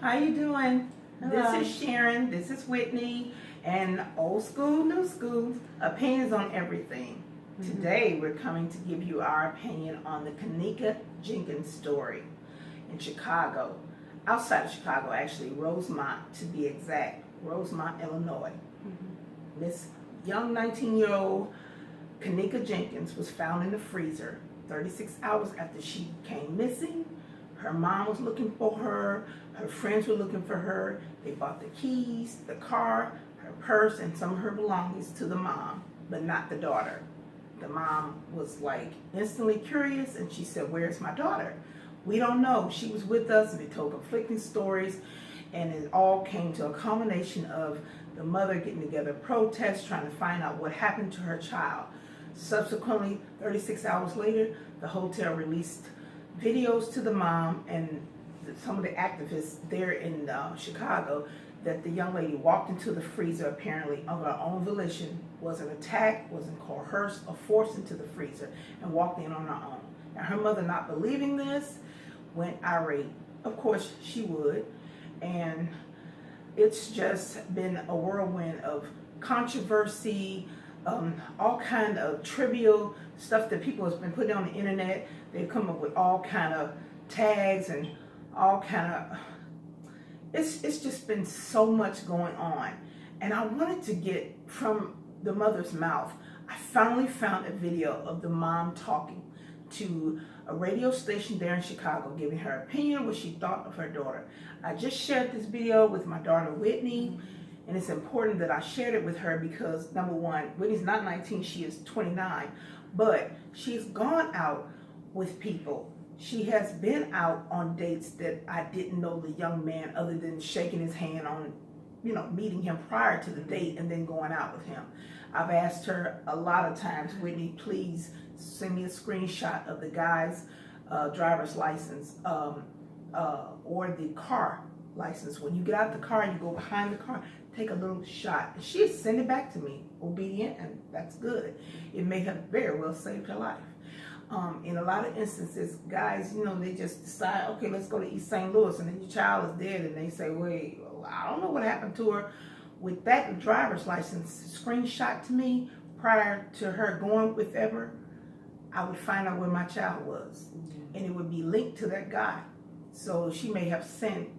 How you doing? Hello. This is Sharon. This is Whitney. And old school, new school, opinions on everything. Today we're coming to give you our opinion on the Kenneka Jenkin'S story in Chicago. Outside of Chicago, actually, Rosemont to be exact. Rosemont, Illinois. This young 19-year-old Kenneka Jenkin'S was found in the freezer 36 hours after she came missing. Her mom was looking for her. Her friends were looking for her. They bought the keys, the car, her purse, and some of her belongings to the mom, but not the daughter. The mom was like instantly curious, and she said, "Where's my daughter?" We don't know. She was with us, and they told conflicting stories, and it all came to a culmination of the mother getting together protests, trying to find out what happened to her child. Subsequently, 36 hours later, the hotel released videos to the mom and some of the activists there in Chicago that the young lady walked into the freezer apparently of her own volition, wasn't attacked, wasn't coerced or forced into the freezer, and walked in on her own. And her mother, not believing this, went irate. Of course she would. And it's just been a whirlwind of controversy, all kind of trivial stuff that people have been putting on the internet. They've come up with all kind of tags and all kind of, it's just been so much going on. And I wanted to get from the mother's mouth. I finally found a video of the mom talking to a radio station there in Chicago, giving her opinion of what she thought of her daughter. I just shared this video with my daughter Whitney, and it's important that I shared it with her because, number one, Whitney's not 19, she is 29, but she's gone out with people. She has been out on dates that I didn't know the young man other than shaking his hand on, meeting him prior to the date and then going out with him. I've asked her a lot of times, Whitney, please send me a screenshot of the guy's driver's license or the car license. When you get out the car and you go behind the car, take a little shot. And she sent it back to me, obedient, and that's good. It may have very well saved her life. In a lot of instances, guys, they just decide, okay, let's go to East St. Louis, and then your child is dead, and they say, wait, I don't know what happened to her. With that driver's license screenshot to me prior to her going with Ever, I would find out where my child was, and it would be linked to that guy. So she may have sent,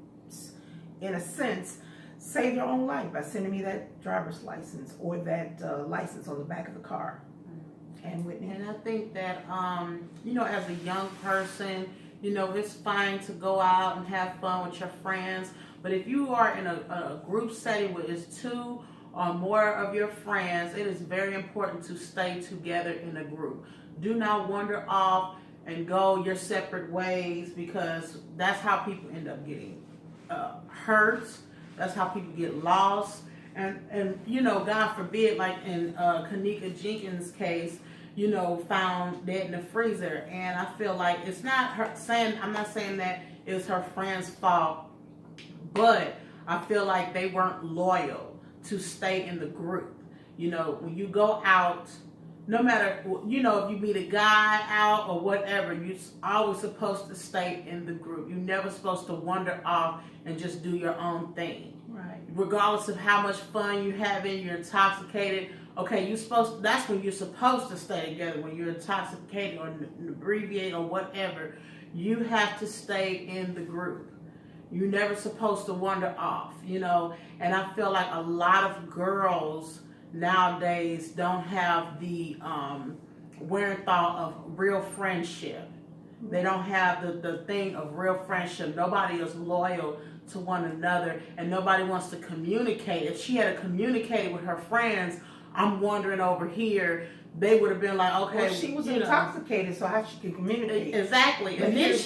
in a sense, saved her own life by sending me that driver's license or that license on the back of the car. And Whitney? And I think that, as a young person, it's fine to go out and have fun with your friends. But if you are in a group setting where it's two or more of your friends, it is very important to stay together in a group. Do not wander off and go your separate ways, because that's how people end up getting hurt. That's how people get lost. And God forbid, like in Kenneka Jenkin'S case, found dead in the freezer. And I feel like it's not her saying, I'm not saying that it's her friend's fault, but I feel like they weren't loyal to stay in the group. When you go out, no matter, if you meet a guy out or whatever, you're always supposed to stay in the group. You're never supposed to wander off and just do your own thing. Right. Regardless of how much fun you're having, you're intoxicated. Okay, that's when you're supposed to stay together. When you're intoxicated or inebriated or whatever, you have to stay in the group. You're never supposed to wander off, And I feel like a lot of girls nowadays don't have the wherewithal of real friendship. They don't have the thing of real friendship. Nobody is loyal to one another, and nobody wants to communicate. If she had communicated with her friends, I'm wandering over here, they would have been like, okay. Well, she was intoxicated, so how she could communicate? Exactly. And then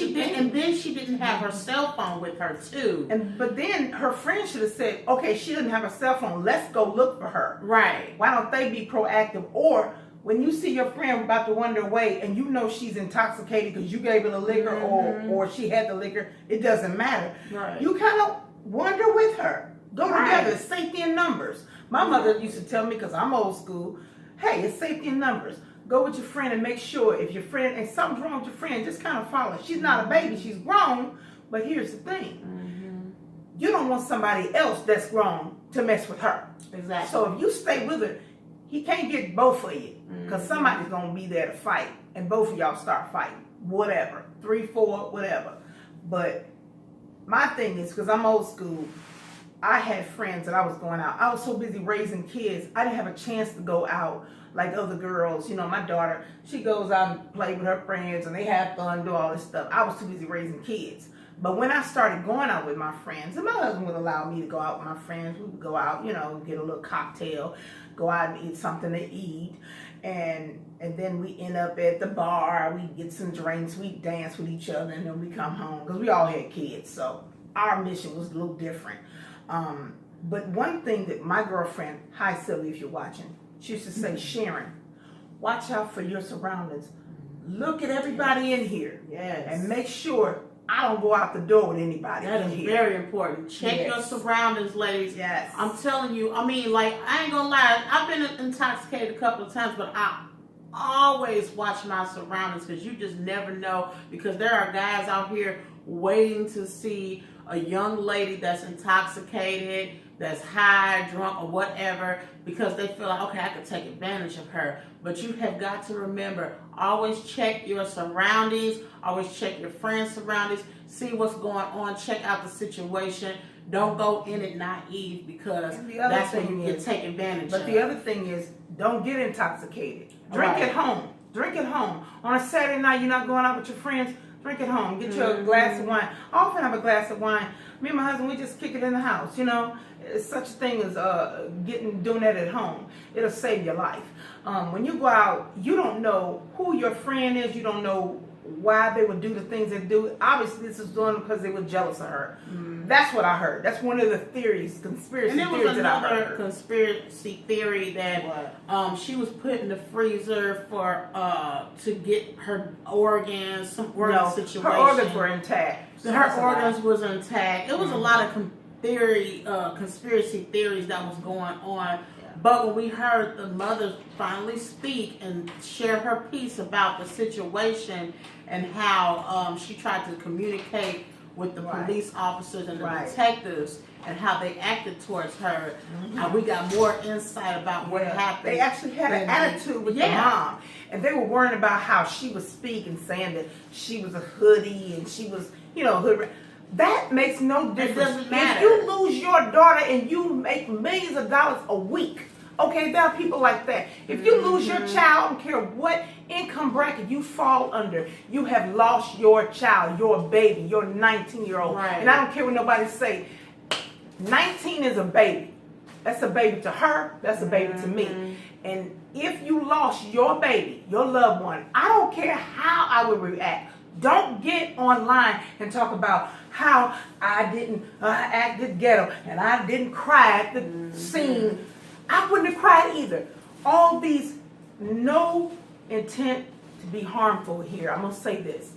she didn't have her cell phone with her too. But then her friend should have said, okay, she doesn't have a cell phone, let's go look for her. Right. Why don't they be proactive? Or when you see your friend about to wander away and she's intoxicated because you gave her the liquor or she had the liquor, it doesn't matter. Right. You kind of wander with her. Go together. Safety in numbers. My mother used to tell me, because I'm old school, hey, it's safety in numbers. Go with your friend and make sure if your friend, and something's wrong with your friend, just kind of follow. She's not a baby, she's grown, but here's the thing. you don't want somebody else that's grown to mess with her. Exactly. So if you stay with her, he can't get both of you, because somebody's gonna be there to fight, and both of y'all start fighting, whatever, 3, 4, whatever. But my thing is, because I'm old school, I had friends that I was going out. I was so busy raising kids, I didn't have a chance to go out like other girls. You know, my daughter, she goes out and play with her friends, and they have fun, do all this stuff. I was too busy raising kids. But when I started going out with my friends, and my husband would allow me to go out with my friends, we would go out, you know, get a little cocktail, go out and eat something to eat, and then we end up at the bar, we get some drinks, we dance with each other, and then we come home, because we all had kids, so our mission was a little different. But one thing that my girlfriend, hi Sylvia if you're watching, she used to say, Sharon, watch out for your surroundings. Look at everybody in here. Yes. And make sure I don't go out the door with anybody. That is here. very important. Check your surroundings, ladies. Yes. I'm telling you, I mean, like, I ain't gonna lie, I've been intoxicated a couple of times, but I always watch my surroundings, because you just never know, because there are guys out here waiting to see a young lady that's intoxicated, that's high, drunk, or whatever, because they feel like, okay, I could take advantage of her. But you have got to remember, always check your surroundings, always check your friends' surroundings, see what's going on, check out the situation. Don't go in it naive, because that's when you get taken advantage of. But the other thing is, don't get intoxicated. Drink at home. Drink at home. On a Saturday night, you're not going out with your friends, drink at home. Get you a glass of wine. I often have a glass of wine. Me and my husband, we just kick it in the house, you know. It's such a thing as doing that at home. It'll save your life. When you go out, you don't know who your friend is. You don't know why they would do the things they do. Obviously, this is doing because they were jealous of her. That's what I heard. That's one of the theories, conspiracy theories that I heard. And there was another conspiracy theory that she was put in the freezer for to get her organs, some organ situation. Her organs were intact. Her organs was intact. It was a lot of conspiracy theories that was going on. But when we heard the mother finally speak and share her piece about the situation and how she tried to communicate with the police officers and the detectives and how they acted towards her, we got more insight about what happened. They actually had an attitude with the mom. And they were worrying about how she was speaking, saying that she was a hoodie and she was, you know, hood. That makes no difference. It doesn't matter. If you lose your daughter and you make millions of dollars a week, okay, there are people like that. If you lose your child, I don't care what income bracket you fall under, you have lost your child, your baby, your 19-year-old. And I don't care what nobody say. 19 is a baby. That's a baby to her. That's a baby to me. And if you lost your baby, your loved one, I don't care how I would react. Don't get online and talk about how I acted ghetto and I didn't cry at the scene. I wouldn't have cried either. All these, no intent to be harmful here. I'm going to say this.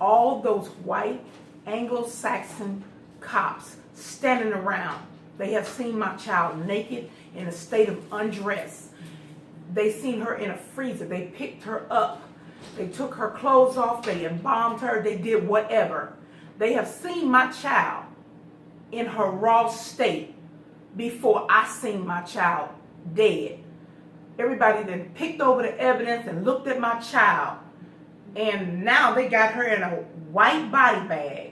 All those white Anglo-Saxon cops standing around, they have seen my child naked in a state of undress. They seen her in a freezer. They picked her up. They took her clothes off. They embalmed her. They did whatever. They have seen my child in her raw state before I seen my child dead. Everybody then picked over the evidence and looked at my child. And now they got her in a white body bag.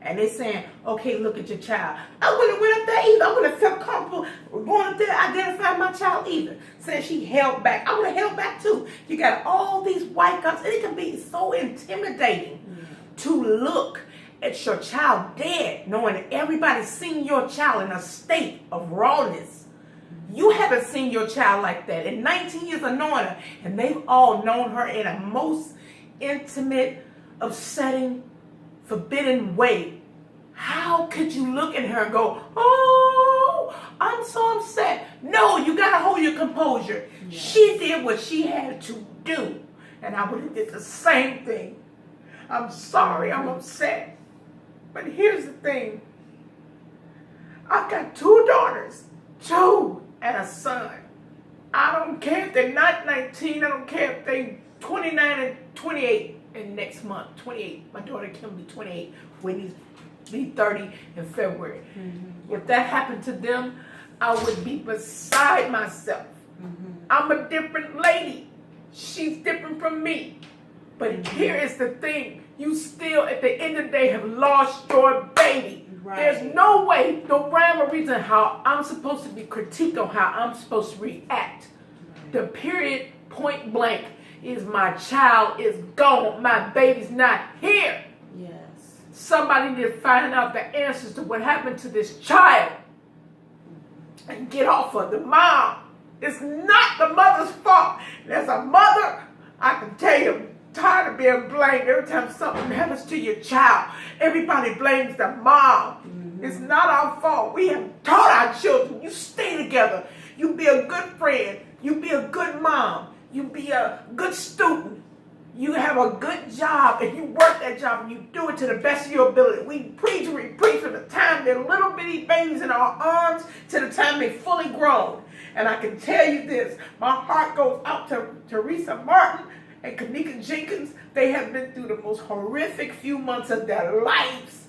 And they're saying, okay, look at your child. I wouldn't have went up there either. I wouldn't have felt comfortable going up there to identify my child either. Saying she held back. I would have held back too. You got all these white cops. And it can be so intimidating to look at your child dead, knowing that everybody's seen your child in a state of rawness. You haven't seen your child like that. In 19 years of knowing her, and they've all known her in a most intimate, upsetting, forbidden way. How could you look at her and go, oh, I'm so upset? No, you got to hold your composure. Yes. She did what she had to do. And I would have did the same thing. I'm sorry, I'm upset. But here's the thing. I've got 2 daughters, 2 and a son. I don't care if they're not 19. I don't care if they're 29 and 28. And next month, 28. My daughter can be 28. Whitney's be 30 in February. If that happened to them, I would be beside myself. I'm a different lady. She's different from me. But here is the thing. You still, at the end of the day, have lost your baby. Right. There's no way, no rhyme or reason how I'm supposed to be critiqued on how I'm supposed to react. The period, point blank, is my child is gone. My baby's not here. Yes. Somebody Somebody need to find out the answers to what happened to this child and get off of the mom. It's not the mother's fault. And as a mother, I can tell you, I'm tired of being blamed every time something happens to your child. Everybody blames the mom. It's not our fault. We have taught our children, you stay together. You be a good friend. You be a good mom. You be a good student. You have a good job and you work that job and you do it to the best of your ability. We preach from the time they're little bitty babies in our arms to the time they're fully grown. And I can tell you this, my heart goes out to Tesease Martin and Kenneka Jenkin'S. They have been through the most horrific few months of their lives.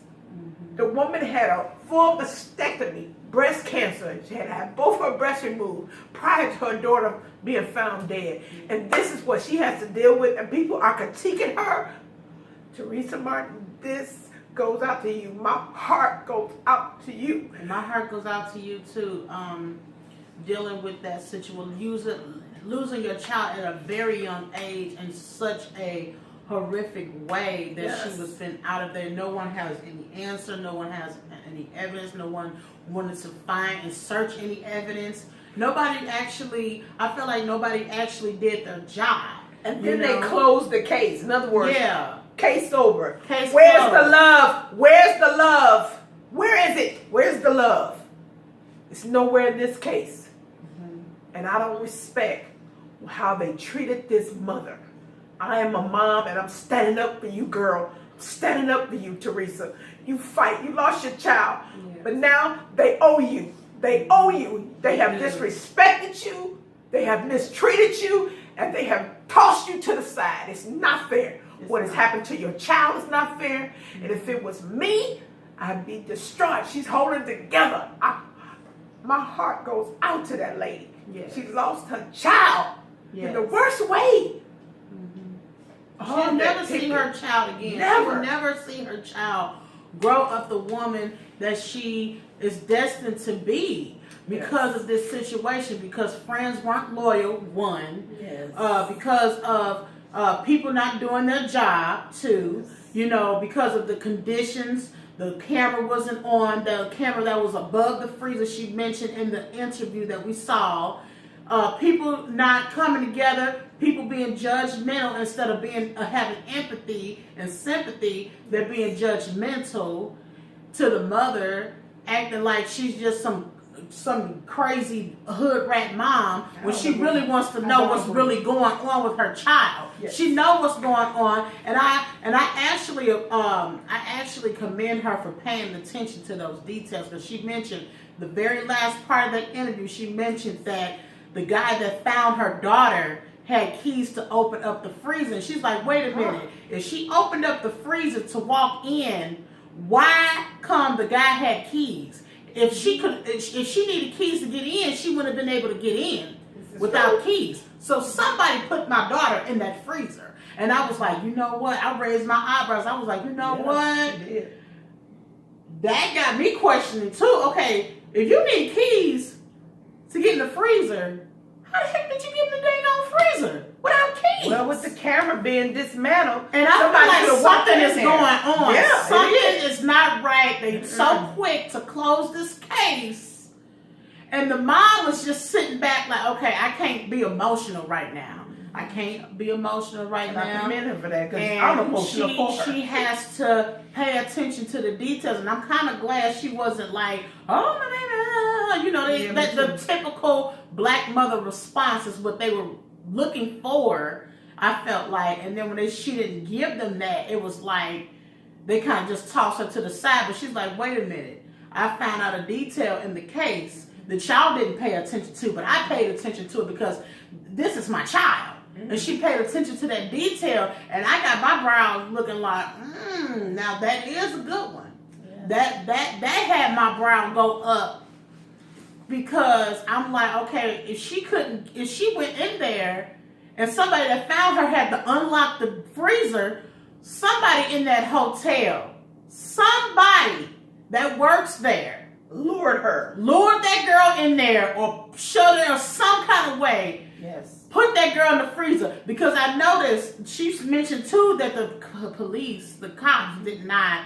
The woman had a full mastectomy, breast cancer. She had to have both her breasts removed prior to her daughter being found dead. And this is what she has to deal with, and people are critiquing her. Tesease Martin, this goes out to you. My heart goes out to you. And my heart goes out to you too. Dealing with that situation, losing your child at a very young age in such a horrific way that she was been out of there. No one has any answer. No one has any evidence. No one wanted to find and search any evidence. Nobody actually, I feel like nobody actually did their job. And then they closed the case. In other words, case over. Case Where's closed. the love? Where's the love? Where is it? Where's the love? It's nowhere in this case. And I don't respect how they treated this mother. I am a mom and I'm standing up for you, girl. I'm standing up for you, Tesease. You fight. You lost your child. But now they owe you. They owe you. They have disrespected you. They have mistreated you. And they have tossed you to the side. It's not fair. What has happened to your child is not fair. And if it was me, I'd be distraught. She's holding together. My heart goes out to that lady. She lost her child in the worst way. She'll never see her child again. She will never see her child grow up the woman that she is destined to be because of this situation, because friends weren't loyal, one, because of people not doing their job, two, because of the conditions. The camera wasn't on, the camera that was above the freezer she mentioned in the interview that we saw. People not coming together, people being judgmental instead of being having empathy and sympathy. They're being judgmental to the mother, acting like she's just some crazy hood rat mom when she really wants to know what's really going on with her child. She knows what's going on, and I actually commend her for paying attention to those details, because she mentioned the very last part of that interview. She mentioned that the guy that found her daughter had keys to open up the freezer. And she's like, wait a minute. If she opened up the freezer to walk in, why come the guy had keys? If she needed keys to get in, she wouldn't have been able to get in without keys. So somebody put my daughter in that freezer. And I was like, you know what? I raised my eyebrows. I was like, you know what? That got me questioning too. Okay, if you need keys to get in the freezer, how the heck did you get in the dang old freezer without keys? Well, with the camera being dismantled, and I feel like something is going on. Yeah, something is not right. They're so quick to close this case. And the mom was just sitting back like, okay, I can't be emotional right now. I can't be emotional right now. I commend her for that, because I'm emotional for her. She has to pay attention to the details, and I'm kind of glad she wasn't like, oh my baby, the typical black mother response is what they were looking for, I felt like. And then when she didn't give them that, it was like they kind of just tossed her to the side. But she's like, wait a minute, I found out a detail in the case that y'all didn't pay attention to, but I paid attention to it because this is my child. And she paid attention to that detail, and I got my brows looking like, now that is a good one. That had my brow go up, because I'm like, okay, if she went in there and somebody that found her had to unlock the freezer, somebody in that hotel, somebody that works there, lured that girl in there, or showed her some kind of way. Yes. Put that girl in the freezer, because I noticed she mentioned too that the police, the cops, did not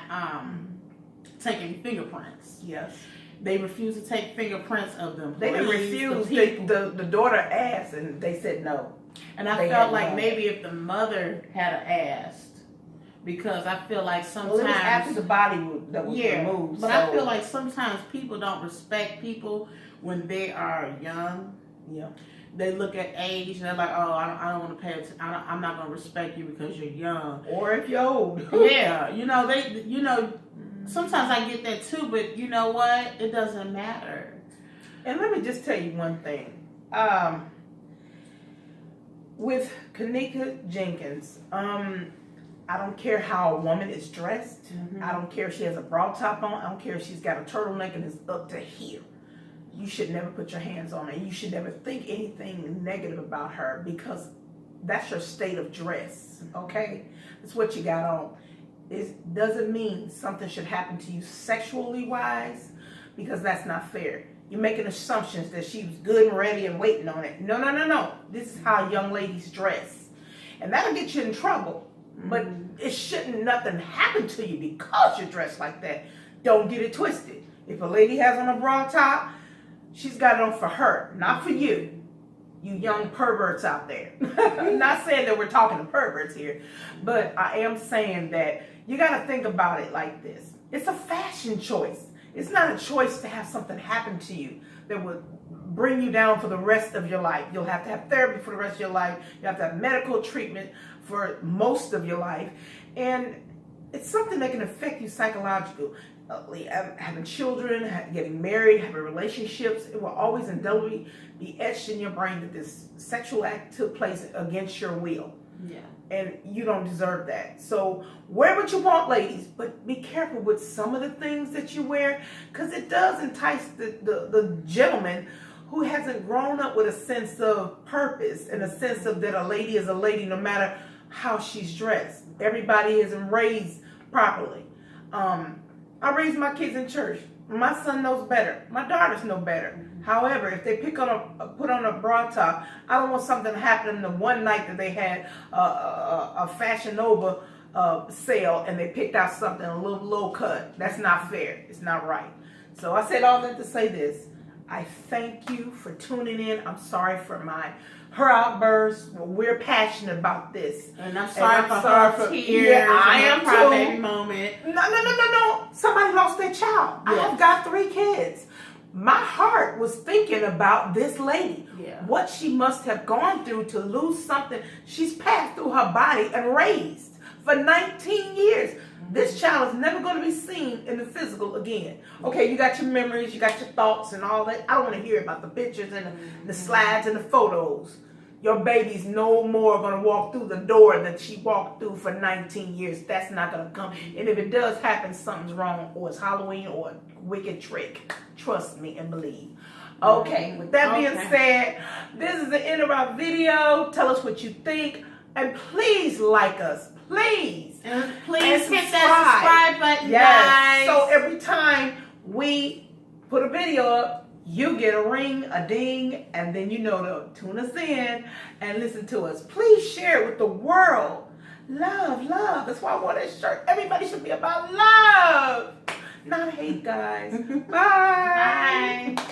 take any fingerprints. Yes. They refused to take fingerprints of them. They didn't refuse. The daughter asked, and they said no. And I felt like maybe if the mother had asked, because I feel like sometimes, well, it was after the body that was removed. But I feel like sometimes people don't respect people when they are young. Yeah. They look at age and they're like, oh, I don't want to pay attention. I'm not going to respect you because you're young. Or if you're old. Yeah. Sometimes I get that too, but you know what? It doesn't matter. And let me just tell you one thing. With Kenneka Jenkin'S, I don't care how a woman is dressed. Mm-hmm. I don't care if she has a bra top on. I don't care if she's got a turtleneck and is up to here. You should never put your hands on her. You should never think anything negative about her, because that's your state of dress, okay? That's what you got on. It doesn't mean something should happen to you sexually wise, because that's not fair. You're making assumptions that she was good and ready and waiting on it. No. This is how young ladies dress. And that'll get you in trouble. But it shouldn't nothing happen to you because you're dressed like that. Don't get it twisted. If a lady has on a bra top, she's got it on for her, not for you. You young perverts out there. I'm not saying that we're talking to perverts here, but I am saying that you got to think about it like this. It's a fashion choice. It's not a choice to have something happen to you that would bring you down for the rest of your life. You'll have to have therapy for the rest of your life. You have to have medical treatment for most of your life. And it's something that can affect you psychologically. Having children, getting married, having relationships, it will always indelibly be etched in your brain that this sexual act took place against your will. Yeah. And you don't deserve that. So wear what you want, ladies, but be careful with some of the things that you wear, because it does entice the gentleman who hasn't grown up with a sense of purpose and a sense of that a lady is a lady no matter how she's dressed. Everybody isn't raised properly. I raised my kids in church. My son knows better. My daughters know better. However, if they put on a bra top, I don't want something to happen the one night that they had a Fashion Nova sale and they picked out something a little low cut. That's not fair. It's not right. So I said all that to say this. I thank you for tuning in. I'm sorry for her outburst. We're passionate about this. And I'm sorry for her tears. Yeah, I am too. Baby moment. No. Somebody lost their child. Yes. I have got 3 kids. My heart was thinking about this lady. Yeah. What she must have gone through to lose something she's passed through her body and raised for 19 years. This child is never going to be seen in the physical again. Okay, you got your memories, you got your thoughts and all that. I don't want to hear about the pictures and the slides and the photos. Your baby's no more going to walk through the door that she walked through for 19 years. That's not going to come. And if it does happen, something's wrong, or it's Halloween or a wicked trick. Trust me and believe. Okay, with that being said, this is the end of our video. Tell us what you think. And please like us. Please. And please hit that subscribe button, yes. guys. So every time we put a video up, you get a ring, a ding, and then you know to tune us in and listen to us. Please share it with the world. Love. That's why I want this shirt. Everybody should be about love, not hate, guys. Bye. Bye.